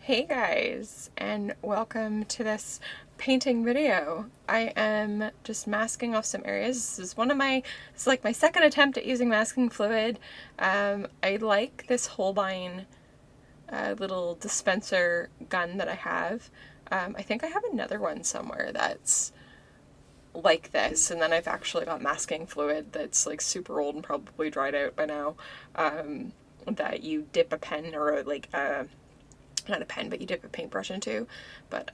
Hey guys, and welcome to this painting video. I am just masking off some areas. It's like my second attempt at using masking fluid. I like this Holbein little dispenser gun that I have. I think I have another one somewhere that's like this, and then I've actually got masking fluid that's like super old and probably dried out by now, that you dip a pen or like not a pen, but you dip a paintbrush into. But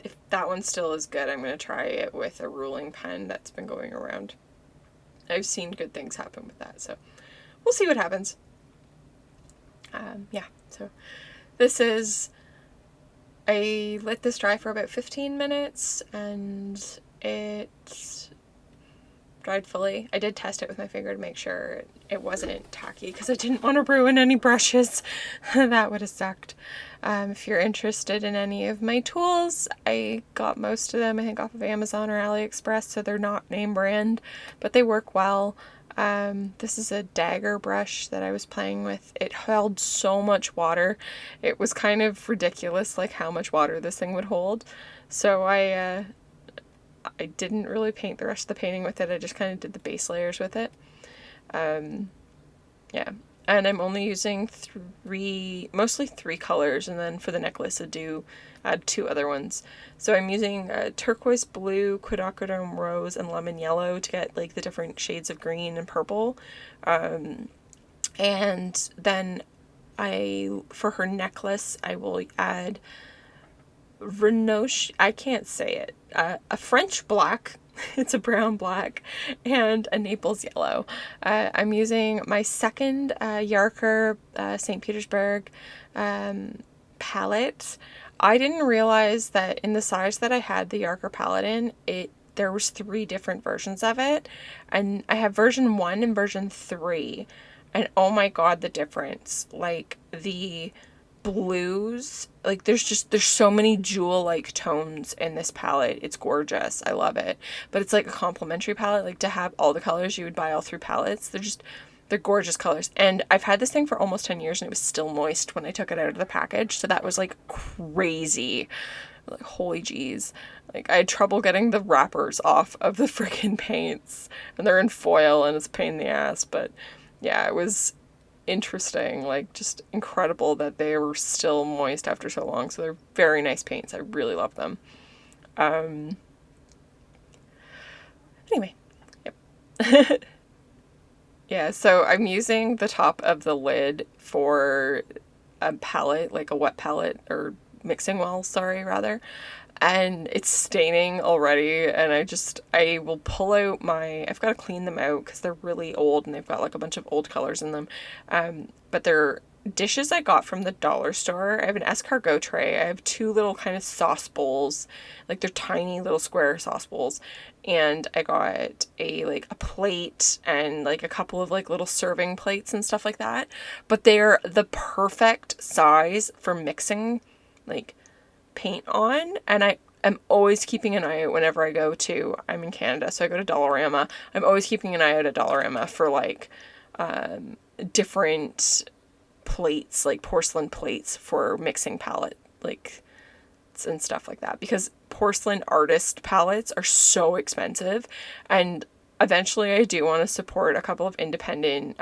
if that one still is good, I'm going to try it with a ruling pen that's been going around. I've seen good things happen with that, so we'll see what happens. Yeah, so I let this dry for about 15 minutes, and it dried fully. I did test it with my finger to make sure it wasn't tacky because I didn't want to ruin any brushes. That would have sucked. If you're interested in any of my tools, I got most of them, I think, off of Amazon or AliExpress, so they're not name brand, but they work well. This is a dagger brush that I was playing with. It held so much water. It was kind of ridiculous, like how much water this thing would hold. So I didn't really paint the rest of the painting with it. I just kind of did the base layers with it. Yeah. And I'm only using mostly three colors, and then for the necklace I add two other ones. So I'm using turquoise blue, quinacridone rose, and lemon yellow to get like the different shades of green and purple. And then for her necklace, I will add Renoche, I can't say it, a French black, it's a brown black, and a Naples yellow. I'm using my second Yarker St. Petersburg palette. I didn't realize that in the size that I had the Yarker palette in, there was 3 different versions of it, and I have version 1 and version 3, and oh my god, the difference. Like, the blues, like there's so many jewel-like tones in this palette. It's gorgeous. I love it. But it's like a complimentary palette. Like, to have all the colors you would buy all through palettes, they're gorgeous colors. And I've had this thing for almost 10 years and it was still moist when I took it out of the package, so that was like crazy. Like, holy jeez. Like, I had trouble getting the wrappers off of the freaking paints, and they're in foil and it's a pain in the ass. But yeah, it was interesting, like, just incredible that they were still moist after so long. So they're very nice paints. I really love them. Anyway, yep. Yeah, so I'm using the top of the lid for a palette, like a wet palette, or mixing well, sorry, rather. And it's staining already, and I will pull out I've got to clean them out because they're really old and they've got like a bunch of old colors in them. But they're dishes I got from the dollar store. I have an escargot tray. I have 2 little kind of sauce bowls, like they're tiny little square sauce bowls. And I got a plate and like a couple of like little serving plates and stuff like that. But they're the perfect size for mixing like paint on, and I am always keeping an eye out whenever I'm in Canada, so I go to Dollarama. I'm always keeping an eye out at Dollarama for like different plates, like porcelain plates for mixing palette, like, and stuff like that, because porcelain artist palettes are so expensive, and eventually I do want to support a couple of independent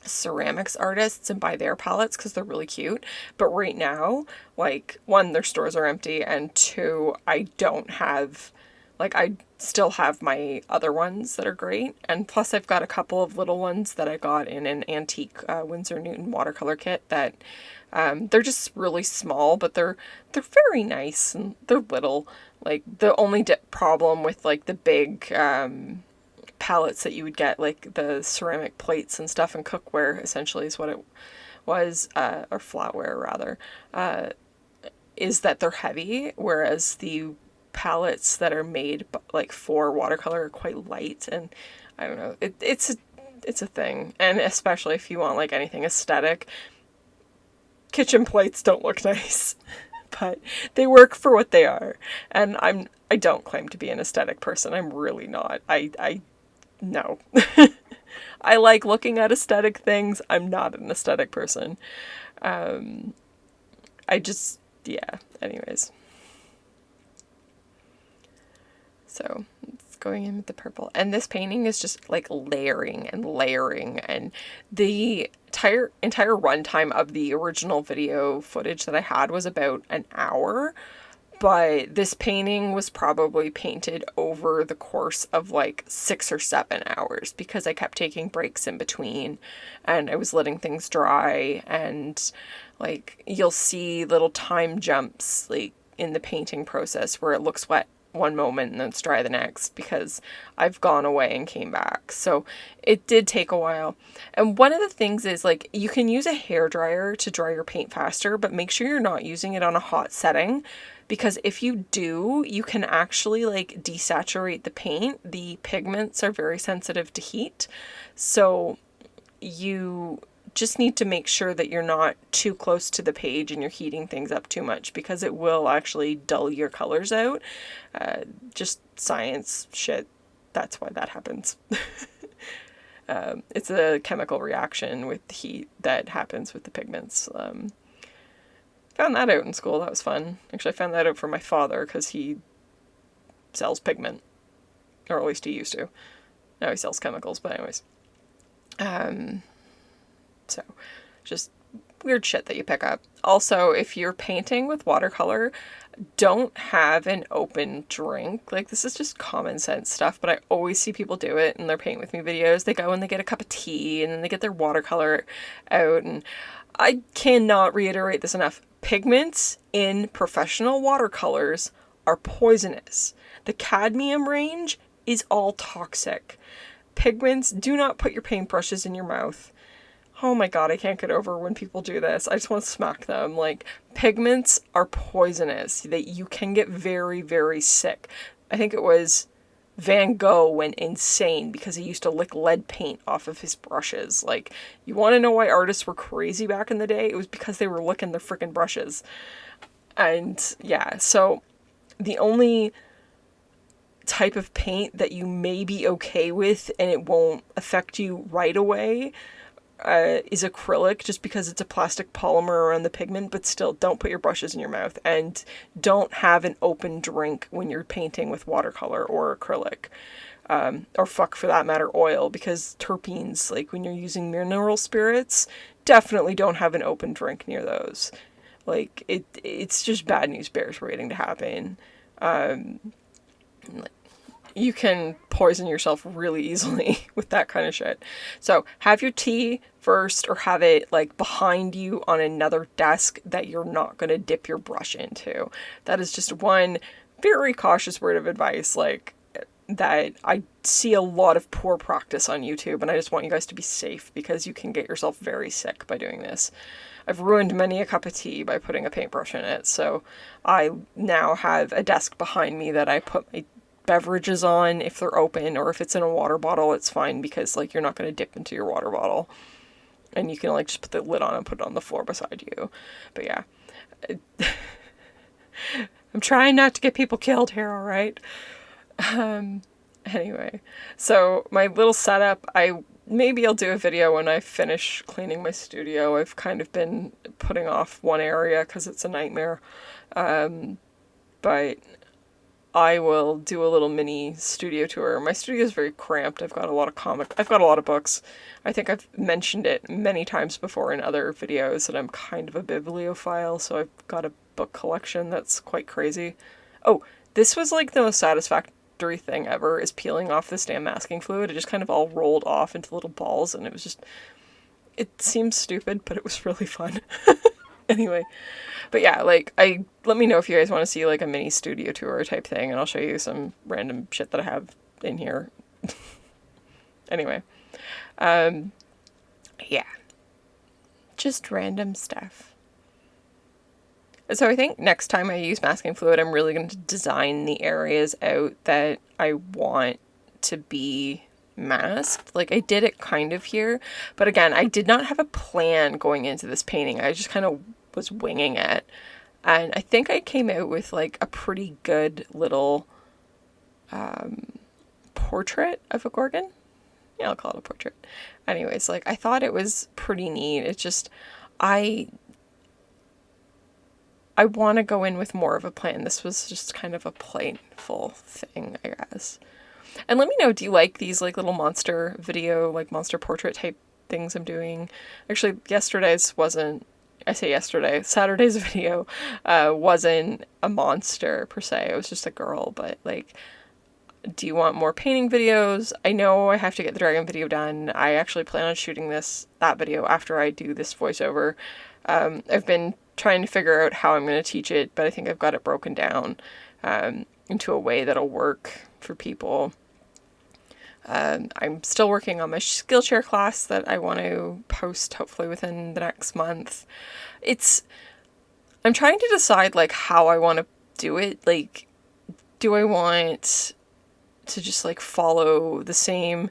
ceramics artists and buy their palettes because they're really cute. But right now, like, 1, their stores are empty, and 2, I still have my other ones that are great, and plus I've got a couple of little ones that I got in an antique Winsor Newton watercolor kit that they're just really small, but they're very nice, and they're little. Like, the only problem with like the big palettes that you would get, like the ceramic plates and stuff and cookware, essentially is what it was, or flatware rather, is that they're heavy, whereas the palettes that are made like for watercolor are quite light. And I don't know, it's a thing. And especially if you want like anything aesthetic, kitchen plates don't look nice. But they work for what they are. And I don't claim to be an aesthetic person. I'm really not. No. I like looking at aesthetic things. I'm not an aesthetic person. Yeah, anyways. So it's going in with the purple. And this painting is just like layering and layering. And the entire runtime of the original video footage that I had was about an hour. But this painting was probably painted over the course of like 6 or 7 hours because I kept taking breaks in between and I was letting things dry, and like you'll see little time jumps like in the painting process where it looks wet one moment and then it's dry the next because I've gone away and came back. So it did take a while. And one of the things is like you can use a hairdryer to dry your paint faster, but make sure you're not using it on a hot setting, because if you do, you can actually like desaturate the paint. The pigments are very sensitive to heat. So you just need to make sure that you're not too close to the page and you're heating things up too much, because it will actually dull your colors out. Just science shit. That's why that happens. It's a chemical reaction with the heat that happens with the pigments. Found that out in school. That was fun. Actually, I found that out from my father because he sells pigment. Or at least he used to. Now he sells chemicals, but anyways. So, just weird shit that you pick up. Also, if you're painting with watercolor, don't have an open drink. Like, this is just common sense stuff, but I always see people do it in their Paint With Me videos. They go and they get a cup of tea, and then they get their watercolor out, and I cannot reiterate this enough. Pigments in professional watercolors are poisonous. The cadmium range is all toxic. Pigments, do not put your paintbrushes in your mouth. Oh my god, I can't get over when people do this. I just want to smack them. Like, pigments are poisonous. That you can get very, very sick. I think it was Van Gogh went insane because he used to lick lead paint off of his brushes. Like, you want to know why artists were crazy back in the day? It was because they were licking their freaking brushes. And yeah, so the only type of paint that you may be okay with and it won't affect you right away is acrylic, just because it's a plastic polymer around the pigment, but still, don't put your brushes in your mouth, and don't have an open drink when you're painting with watercolor or acrylic, or fuck, for that matter, oil, because terpenes, like when you're using mineral spirits, definitely don't have an open drink near those. Like, it's just bad news bears waiting to happen. You can poison yourself really easily with that kind of shit. So have your tea first, or have it like behind you on another desk that you're not going to dip your brush into. That is just one very cautious word of advice, like, that I see a lot of poor practice on YouTube, and I just want you guys to be safe because you can get yourself very sick by doing this. I've ruined many a cup of tea by putting a paintbrush in it, so I now have a desk behind me that I put my beverages on if they're open, or if it's in a water bottle, it's fine, because like you're not going to dip into your water bottle, and you can like just put the lid on and put it on the floor beside you. But yeah, I'm trying not to get people killed here, all right? Anyway, so my little setup, maybe I'll do a video when I finish cleaning my studio. I've kind of been putting off one area because it's a nightmare, but I will do a little mini studio tour. My studio is very cramped. I've got a lot of books. I think I've mentioned it many times before in other videos that I'm kind of a bibliophile, so I've got a book collection that's quite crazy. Oh, this was like the most satisfactory thing ever, is peeling off this damn masking fluid. It just kind of all rolled off into little balls, and it seems stupid, but it was really fun. Anyway, but yeah, like, let me know if you guys want to see like a mini studio tour type thing, and I'll show you some random shit that I have in here. Anyway, yeah, just random stuff. So I think next time I use masking fluid, I'm really going to design the areas out that I want to be masked. Like, I did it kind of here, but again, I did not have a plan going into this painting. I just kind of was winging it, and I think I came out with like a pretty good little portrait of a Gorgon. Yeah, I'll call it a portrait. Anyways, like, I thought it was pretty neat. It's just, I I want to go in with more of a plan. This was just kind of a playful thing, I guess. And let me know, do you like these like little monster video, like monster portrait type things I'm doing? Actually, Saturday's video wasn't a monster per se. It was just a girl, but like, do you want more painting videos? I know I have to get the dragon video done. I actually plan on shooting that video after I do this voiceover. I've been trying to figure out how I'm going to teach it, but I think I've got it broken down into a way that'll work for people. I'm still working on my Skillshare class that I want to post hopefully within the next month. I'm trying to decide like how I want to do it. Like, do I want to just like follow the same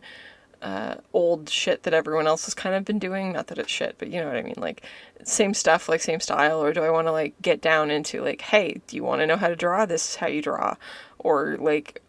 old shit that everyone else has kind of been doing? Not that it's shit, but you know what I mean? Like, same stuff, like same style, or do I want to like get down into like, hey, do you want to know how to draw? This is how you draw. Or like,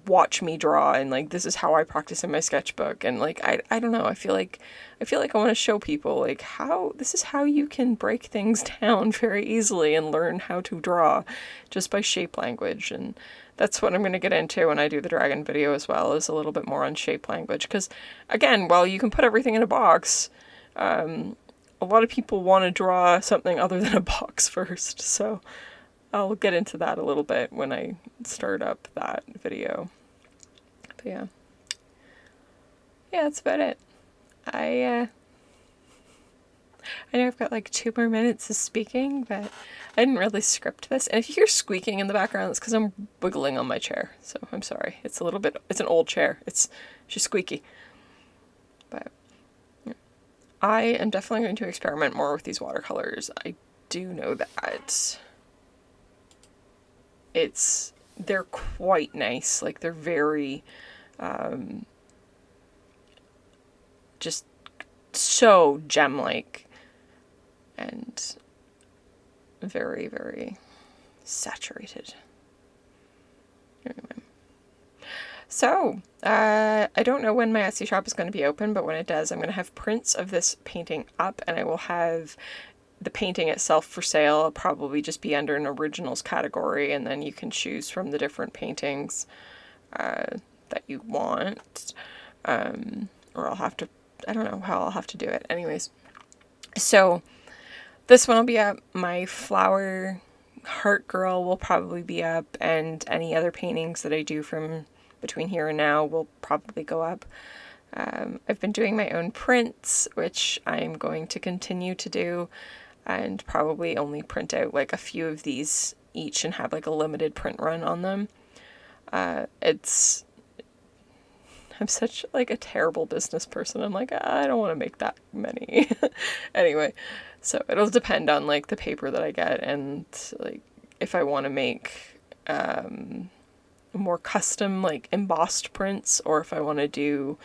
watch me draw, and like this is how I practice in my sketchbook. And like I don't know, I feel like I want to show people like how this is how you can break things down very easily and learn how to draw just by shape language. And that's what I'm going to get into when I do the dragon video as well, is a little bit more on shape language, because again, while you can put everything in a box, a lot of people want to draw something other than a box first. So I'll get into that a little bit when I start up that video. But yeah, that's about it. I know I've got like 2 more minutes of speaking, but I didn't really script this. And if you hear squeaking in the background, it's because I'm wiggling on my chair. So I'm sorry. It's an old chair. She's squeaky. But yeah. I am definitely going to experiment more with these watercolors. I do know that. They're quite nice. Like, they're very, just so gem-like and very, very saturated. Anyway. So, I don't know when my Etsy shop is going to be open, but when it does, I'm going to have prints of this painting up, and I will have the painting itself for sale. It'll probably just be under an originals category, and then you can choose from the different paintings that you want. Or I don't know how I'll have to do it. Anyways, so this one will be up. My flower heart girl will probably be up, and any other paintings that I do from between here and now will probably go up. I've been doing my own prints, which I'm going to continue to do, and probably only print out like a few of these each and have like a limited print run on them. I'm such like a terrible business person. I'm like, I don't want to make that many. Anyway, so it'll depend on like the paper that I get, and like if I want to make more custom like embossed prints, or if I want to do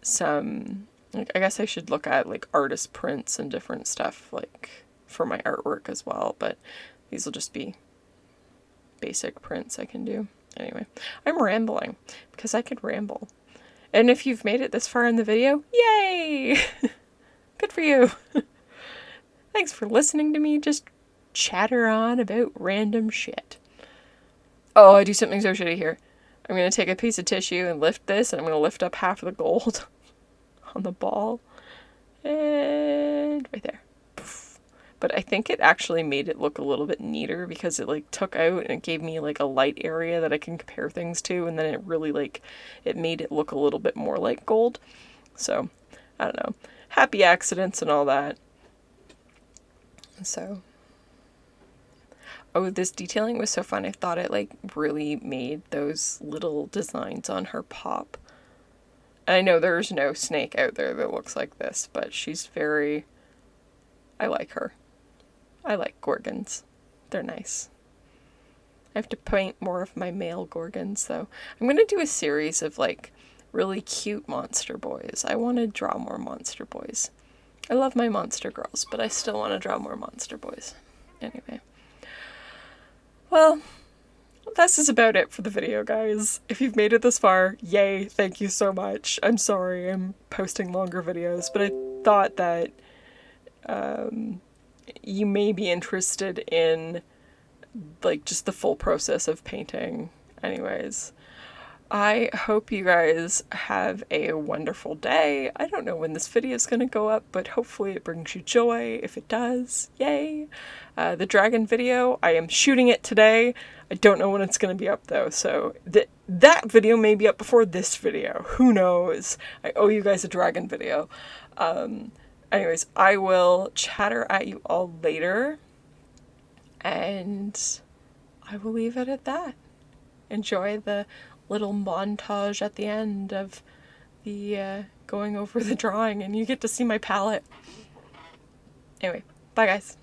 some, like, I guess I should look at like artist prints and different stuff like for my artwork as well, but these will just be basic prints I can do. Anyway, I'm rambling because I could ramble. And if you've made it this far in the video, yay! Good for you. Thanks for listening to me just chatter on about random shit. Oh, I do something so shitty here. I'm going to take a piece of tissue and lift this, and I'm going to lift up half of the gold on the ball. And right there. But I think it actually made it look a little bit neater because it like took out and it gave me like a light area that I can compare things to, and then it really like, it made it look a little bit more like gold. So, I don't know. Happy accidents and all that. So, oh, this detailing was so fun. I thought it like really made those little designs on her pop. And I know there's no snake out there that looks like this, but she's very, I like her. I like Gorgons. They're nice. I have to paint more of my male Gorgons, though. I'm going to do a series of, like, really cute monster boys. I want to draw more monster boys. I love my monster girls, but I still want to draw more monster boys. Anyway. Well, this is about it for the video, guys. If you've made it this far, yay, thank you so much. I'm sorry I'm posting longer videos, but I thought that, you may be interested in like just the full process of painting. Anyways, I hope you guys have a wonderful day. I don't know when this video is going to go up, but hopefully it brings you joy. If it does, yay. The dragon video, I am shooting it today. I don't know when it's going to be up though, so that video may be up before this video. Who knows? I owe you guys a dragon video. Anyways, I will chatter at you all later, and I will leave it at that. Enjoy the little montage at the end of the going over the drawing, and you get to see my palette. Anyway, bye guys.